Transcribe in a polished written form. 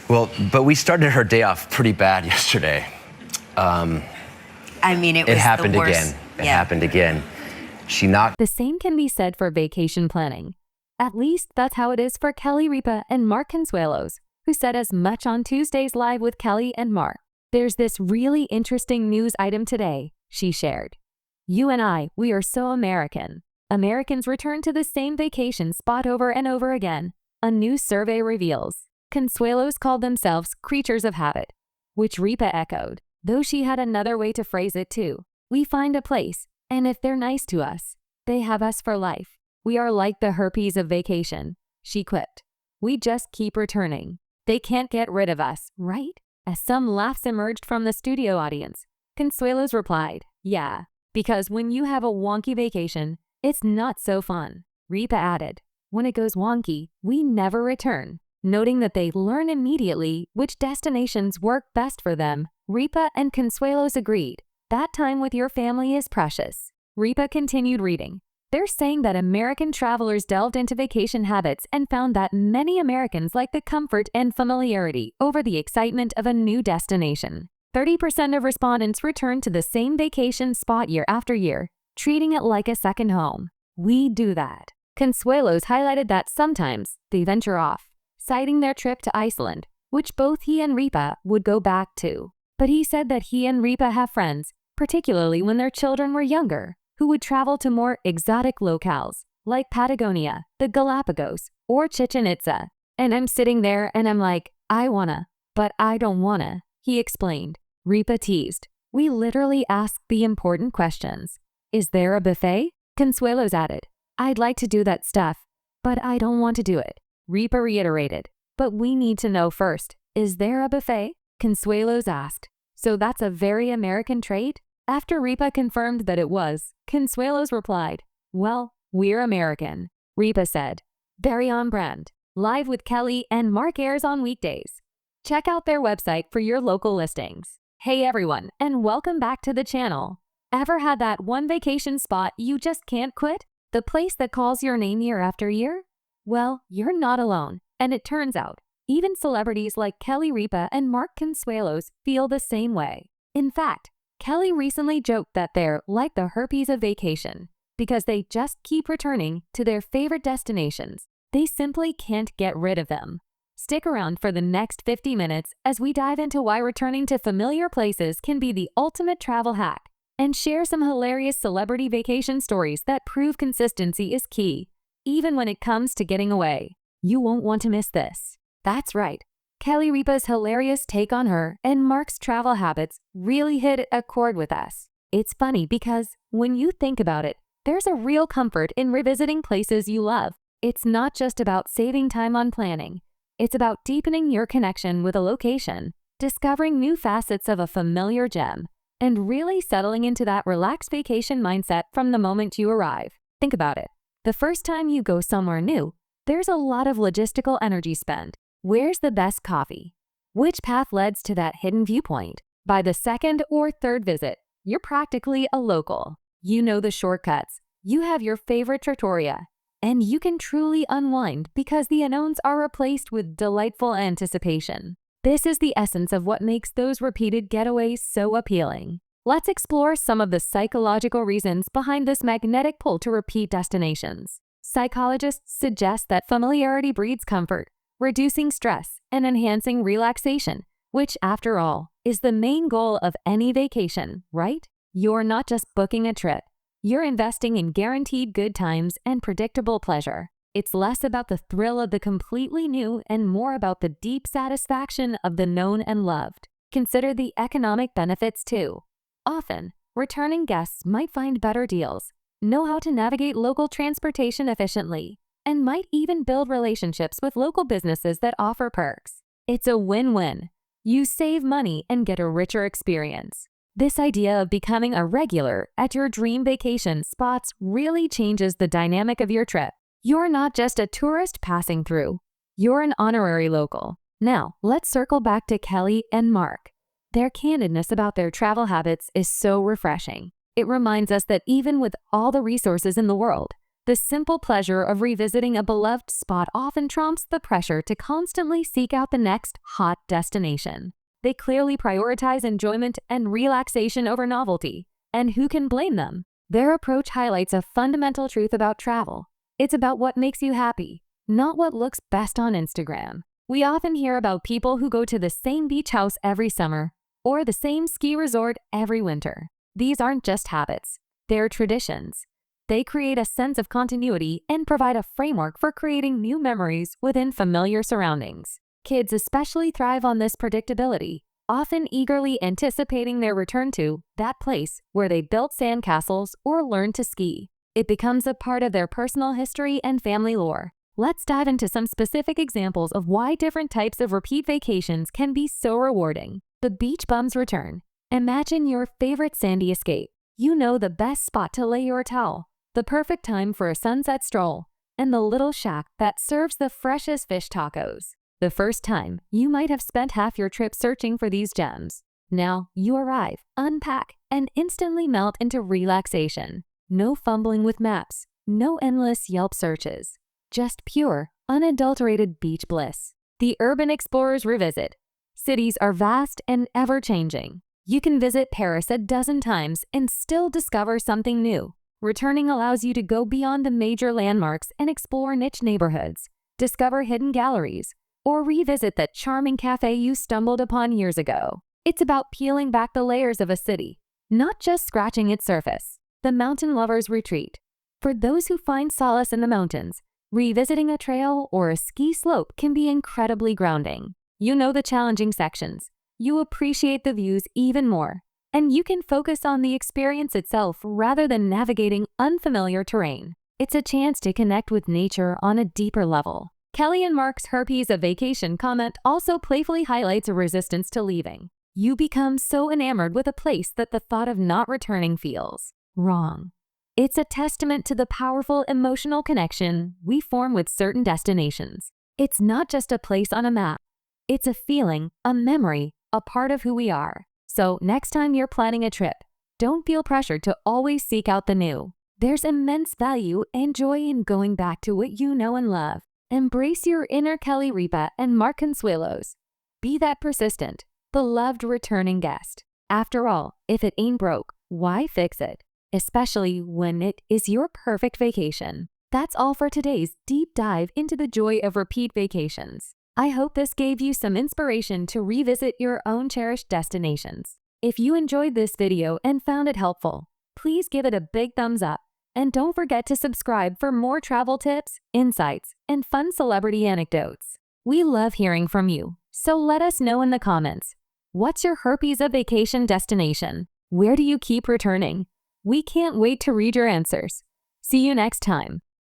Well, but we started her day off pretty bad yesterday. I mean, it was happened the worst. again. It happened again. She knocked. The same can be said for vacation planning. At least that's how it is for Kelly Ripa and Mark Consuelos, who said as much on Tuesday's Live with Kelly and Mark. There's this really interesting news item today, she shared. You and I, we are so American. Americans return to the same vacation spot over and over again, a new survey reveals. Consuelos called themselves creatures of habit, which Ripa echoed, though she had another way to phrase it too. We find a place, and if they're nice to us, they have us for life. We are like the herpes of vacation, she quipped. We just keep returning. They can't get rid of us, right? As some laughs emerged from the studio audience, Consuelos replied, yeah, because when you have a wonky vacation, it's not so fun. Ripa added, when it goes wonky, we never return. Noting that they learn immediately which destinations work best for them, Ripa and Consuelos agreed. That time with your family is precious. Ripa continued reading. They're saying that American travelers delved into vacation habits and found that many Americans like the comfort and familiarity over the excitement of a new destination. 30% of respondents returned to the same vacation spot year after year, treating it like a second home. We do that. Consuelos highlighted that sometimes they venture off, citing their trip to Iceland, which both he and Ripa would go back to. But he said that he and Ripa have friends, particularly when their children were younger, who would travel to more exotic locales, like Patagonia, the Galapagos, or Chichen Itza. And I'm sitting there and I'm like, I wanna, but I don't wanna, he explained. Ripa teased. We literally ask the important questions. Is there a buffet? Consuelos added. I'd like to do that stuff, but I don't want to do it. Ripa reiterated. But we need to know first. Is there a buffet? Consuelos asked. So that's a very American trait? After Ripa confirmed that it was, Consuelos replied, well, we're American. Ripa said, very on brand. Live with Kelly and Mark airs on weekdays. Check out their website for your local listings. Hey everyone, and welcome back to the channel. Ever had that one vacation spot you just can't quit? The place that calls your name year after year? Well, you're not alone, and it turns out, even celebrities like Kelly Ripa and Mark Consuelos feel the same way. In fact, Kelly recently joked that they're like the herpes of vacation because they just keep returning to their favorite destinations. They simply can't get rid of them. Stick around for the next 50 minutes as we dive into why returning to familiar places can be the ultimate travel hack and share some hilarious celebrity vacation stories that prove consistency is key, even when it comes to getting away. You won't want to miss this. That's right. Kelly Ripa's hilarious take on her and Mark's travel habits really hit a chord with us. It's funny because when you think about it, there's a real comfort in revisiting places you love. It's not just about saving time on planning. It's about deepening your connection with a location, discovering new facets of a familiar gem, and really settling into that relaxed vacation mindset from the moment you arrive. Think about it. The first time you go somewhere new, there's a lot of logistical energy spent. Where's the best coffee? Which path leads to that hidden viewpoint? By the second or third visit, you're practically a local. You know the shortcuts. You have your favorite trattoria. And you can truly unwind because the unknowns are replaced with delightful anticipation. This is the essence of what makes those repeated getaways so appealing. Let's explore some of the psychological reasons behind this magnetic pull to repeat destinations. Psychologists suggest that familiarity breeds comfort, reducing stress and enhancing relaxation, which, after all, is the main goal of any vacation, right? You're not just booking a trip. You're investing in guaranteed good times and predictable pleasure. It's less about the thrill of the completely new and more about the deep satisfaction of the known and loved. Consider the economic benefits too. Often, returning guests might find better deals, know how to navigate local transportation efficiently, and might even build relationships with local businesses that offer perks. It's a win-win. You save money and get a richer experience. This idea of becoming a regular at your dream vacation spots really changes the dynamic of your trip. You're not just a tourist passing through. You're an honorary local. Now, let's circle back to Kelly and Mark. Their candidness about their travel habits is so refreshing. It reminds us that even with all the resources in the world, The simple pleasure of revisiting a beloved spot often trumps the pressure to constantly seek out the next hot destination. They clearly prioritize enjoyment and relaxation over novelty, and who can blame them? Their approach highlights a fundamental truth about travel. It's about what makes you happy, not what looks best on Instagram. We often hear about people who go to the same beach house every summer or the same ski resort every winter. These aren't just habits, they're traditions. They create a sense of continuity and provide a framework for creating new memories within familiar surroundings. Kids especially thrive on this predictability, often eagerly anticipating their return to that place where they built sandcastles or learned to ski. It becomes a part of their personal history and family lore. Let's dive into some specific examples of why different types of repeat vacations can be so rewarding. The beach bum's return. Imagine your favorite sandy escape. You know the best spot to lay your towel, the perfect time for a sunset stroll, and the little shack that serves the freshest fish tacos. The first time, you might have spent half your trip searching for these gems. Now, you arrive, unpack, and instantly melt into relaxation. No fumbling with maps, no endless Yelp searches. Just pure, unadulterated beach bliss. The Urban Explorer's Revisit. Cities are vast and ever-changing. You can visit Paris a dozen times and still discover something new. Returning allows you to go beyond the major landmarks and explore niche neighborhoods, discover hidden galleries, or revisit that charming cafe you stumbled upon years ago. It's about peeling back the layers of a city, not just scratching its surface. The Mountain Lover's Retreat. For those who find solace in the mountains, revisiting a trail or a ski slope can be incredibly grounding. You know the challenging sections. You appreciate the views even more, and you can focus on the experience itself rather than navigating unfamiliar terrain. It's a chance to connect with nature on a deeper level. Kelly and Mark's Herpes a vacation comment also playfully highlights a resistance to leaving. You become so enamored with a place that the thought of not returning feels wrong. It's a testament to the powerful emotional connection we form with certain destinations. It's not just a place on a map. It's a feeling, a memory, a part of who we are. So next time you're planning a trip, don't feel pressured to always seek out the new. There's immense value and joy in going back to what you know and love. Embrace your inner Kelly Ripa and Mark Consuelos. Be that persistent, beloved returning guest. After all, if it ain't broke, why fix it? Especially when it is your perfect vacation. That's all for today's deep dive into the joy of repeat vacations. I hope this gave you some inspiration to revisit your own cherished destinations. If you enjoyed this video and found it helpful, please give it a big thumbs up. And don't forget to subscribe for more travel tips, insights, and fun celebrity anecdotes. We love hearing from you, so let us know in the comments. What's your Herpes a vacation destination? Where do you keep returning? We can't wait to read your answers. See you next time.